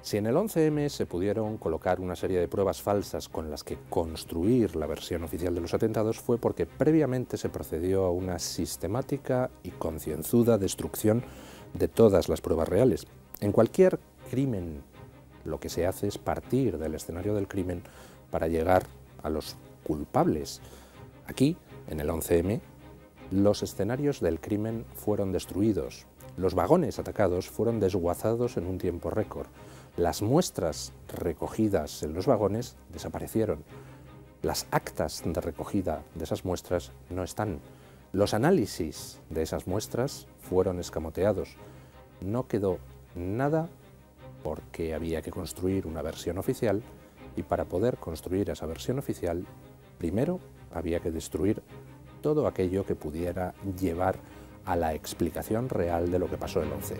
Si en el 11M se pudieron colocar una serie de pruebas falsas con las que construir la versión oficial de los atentados, fue porque previamente se procedió a una sistemática y concienzuda destrucción de todas las pruebas reales. En cualquier crimen, lo que se hace es partir del escenario del crimen para llegar a los culpables. Aquí, en el 11M, los escenarios del crimen fueron destruidos. Los vagones atacados fueron desguazados en un tiempo récord. Las muestras recogidas en los vagones desaparecieron. Las actas de recogida de esas muestras no están. Los análisis de esas muestras fueron escamoteados. No quedó nada porque había que construir una versión oficial, y para poder construir esa versión oficial, primero había que destruir todo aquello que pudiera llevar a la explicación real de lo que pasó el 11M.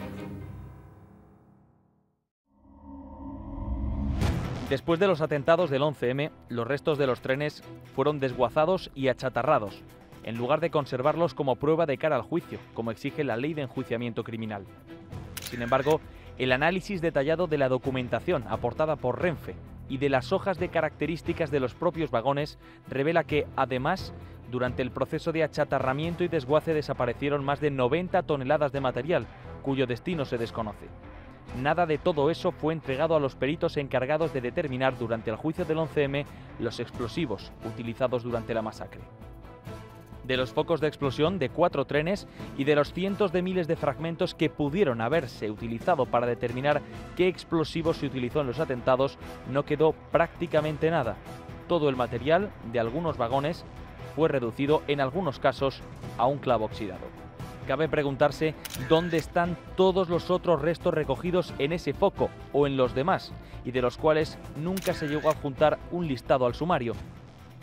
Después de los atentados del 11M, los restos de los trenes fueron desguazados y achatarrados, en lugar de conservarlos como prueba de cara al juicio, como exige la Ley de Enjuiciamiento Criminal. Sin embargo, el análisis detallado de la documentación aportada por Renfe y de las hojas de características de los propios vagones revela que, además, durante el proceso de achatarramiento y desguace desaparecieron más de 90 toneladas de material, cuyo destino se desconoce. Nada de todo eso fue entregado a los peritos encargados de determinar durante el juicio del 11M los explosivos utilizados durante la masacre. De los focos de explosión de 4 trenes y de los cientos de miles de fragmentos que pudieron haberse utilizado para determinar qué explosivo se utilizó en los atentados, no quedó prácticamente nada. Todo el material de algunos vagones fue reducido, en algunos casos, a un clavo oxidado. Cabe preguntarse dónde están todos los otros restos recogidos en ese foco o en los demás, y de los cuales nunca se llegó a adjuntar un listado al sumario.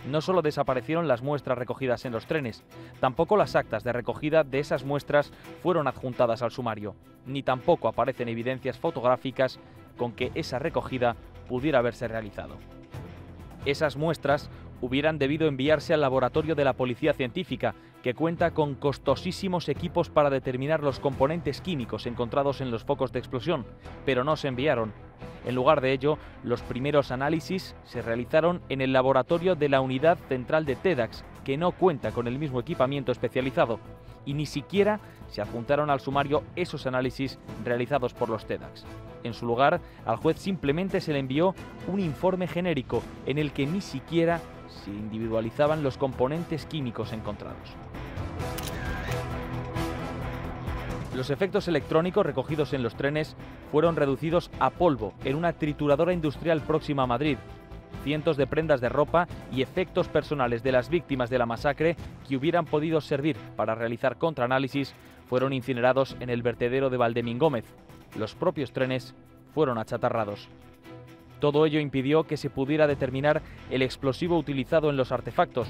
No solo desaparecieron las muestras recogidas en los trenes, tampoco las actas de recogida de esas muestras fueron adjuntadas al sumario, ni tampoco aparecen evidencias fotográficas con que esa recogida pudiera haberse realizado. Esas muestras hubieran debido enviarse al laboratorio de la Policía Científica, que cuenta con costosísimos equipos para determinar los componentes químicos encontrados en los focos de explosión, pero no se enviaron. En lugar de ello, los primeros análisis se realizaron en el laboratorio de la Unidad Central de TEDx, que no cuenta con el mismo equipamiento especializado, y ni siquiera se adjuntaron al sumario esos análisis realizados por los TEDx. En su lugar, al juez simplemente se le envió un informe genérico en el que ni siquiera se individualizaban los componentes químicos encontrados. Los efectos electrónicos recogidos en los trenes fueron reducidos a polvo en una trituradora industrial próxima a Madrid. Cientos de prendas de ropa y efectos personales de las víctimas de la masacre que hubieran podido servir para realizar contraanálisis fueron incinerados en el vertedero de Valdemín-Gómez. Los propios trenes fueron achatarrados. Todo ello impidió que se pudiera determinar el explosivo utilizado en los artefactos.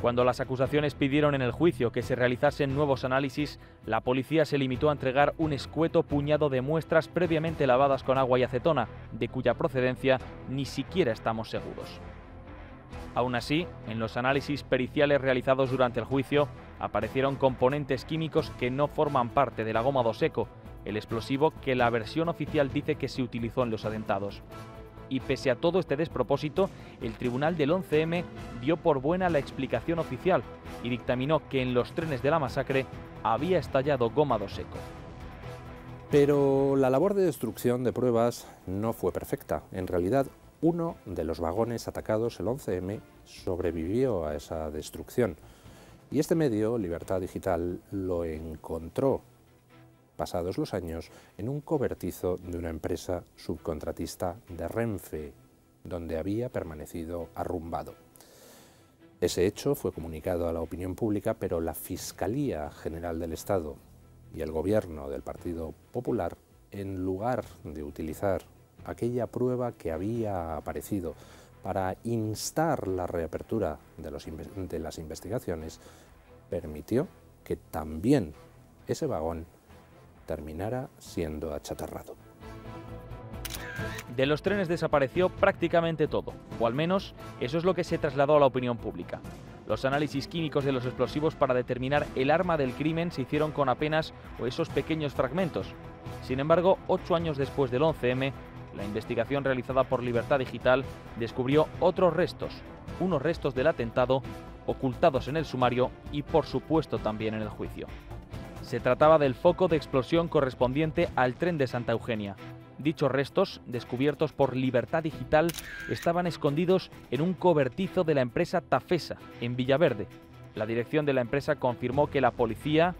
Cuando las acusaciones pidieron en el juicio que se realizasen nuevos análisis, la policía se limitó a entregar un escueto puñado de muestras previamente lavadas con agua y acetona, de cuya procedencia ni siquiera estamos seguros. Aún así, en los análisis periciales realizados durante el juicio, aparecieron componentes químicos que no forman parte de la goma Doseco, el explosivo que la versión oficial dice que se utilizó en los atentados. Y pese a todo este despropósito, el tribunal del 11M dio por buena la explicación oficial y dictaminó que en los trenes de la masacre había estallado goma Doseco. Pero la labor de destrucción de pruebas no fue perfecta. En realidad, uno de los vagones atacados el 11M sobrevivió a esa destrucción. Y este medio, Libertad Digital, lo encontró, pasados los años, en un cobertizo de una empresa subcontratista de Renfe, donde había permanecido arrumbado. Ese hecho fue comunicado a la opinión pública, pero la Fiscalía General del Estado y el Gobierno del Partido Popular, en lugar de utilizar aquella prueba que había aparecido para instar la reapertura de las investigaciones, permitió que también ese vagón terminara siendo achatarrado. De los trenes desapareció prácticamente todo, o al menos eso es lo que se trasladó a la opinión pública. Los análisis químicos de los explosivos para determinar el arma del crimen se hicieron con apenas esos pequeños fragmentos. Sin embargo, 8 años después del 11M, La investigación realizada por Libertad Digital descubrió otros restos, unos restos del atentado ocultados en el sumario y por supuesto también en el juicio. Se trataba del foco de explosión correspondiente al tren de Santa Eugenia. Dichos restos, descubiertos por Libertad Digital, estaban escondidos en un cobertizo de la empresa Tafesa, en Villaverde. La dirección de la empresa confirmó que la policía,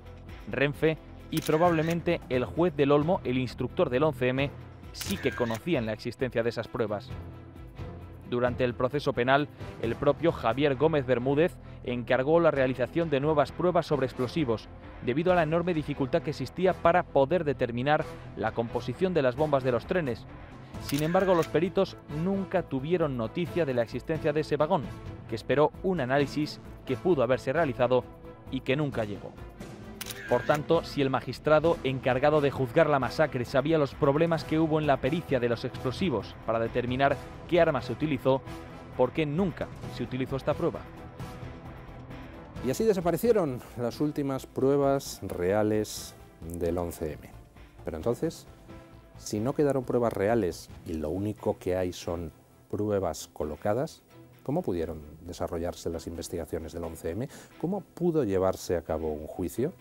Renfe y probablemente el juez del Olmo, el instructor del 11M, sí que conocían la existencia de esas pruebas. Durante el proceso penal, el propio Javier Gómez Bermúdez encargó la realización de nuevas pruebas sobre explosivos, debido a la enorme dificultad que existía para poder determinar la composición de las bombas de los trenes. Sin embargo, los peritos nunca tuvieron noticia de la existencia de ese vagón, que esperó un análisis que pudo haberse realizado y que nunca llegó. Por tanto, si el magistrado encargado de juzgar la masacre sabía los problemas que hubo en la pericia de los explosivos para determinar qué arma se utilizó, ¿por qué nunca se utilizó esta prueba? Y así desaparecieron las últimas pruebas reales del 11M. Pero entonces, si no quedaron pruebas reales y lo único que hay son pruebas colocadas, ¿cómo pudieron desarrollarse las investigaciones del 11M? ¿Cómo pudo llevarse a cabo un juicio?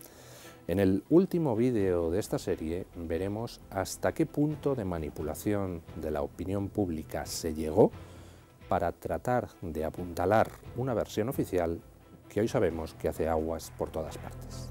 En el último vídeo de esta serie veremos hasta qué punto de manipulación de la opinión pública se llegó para tratar de apuntalar una versión oficial que hoy sabemos que hace aguas por todas partes.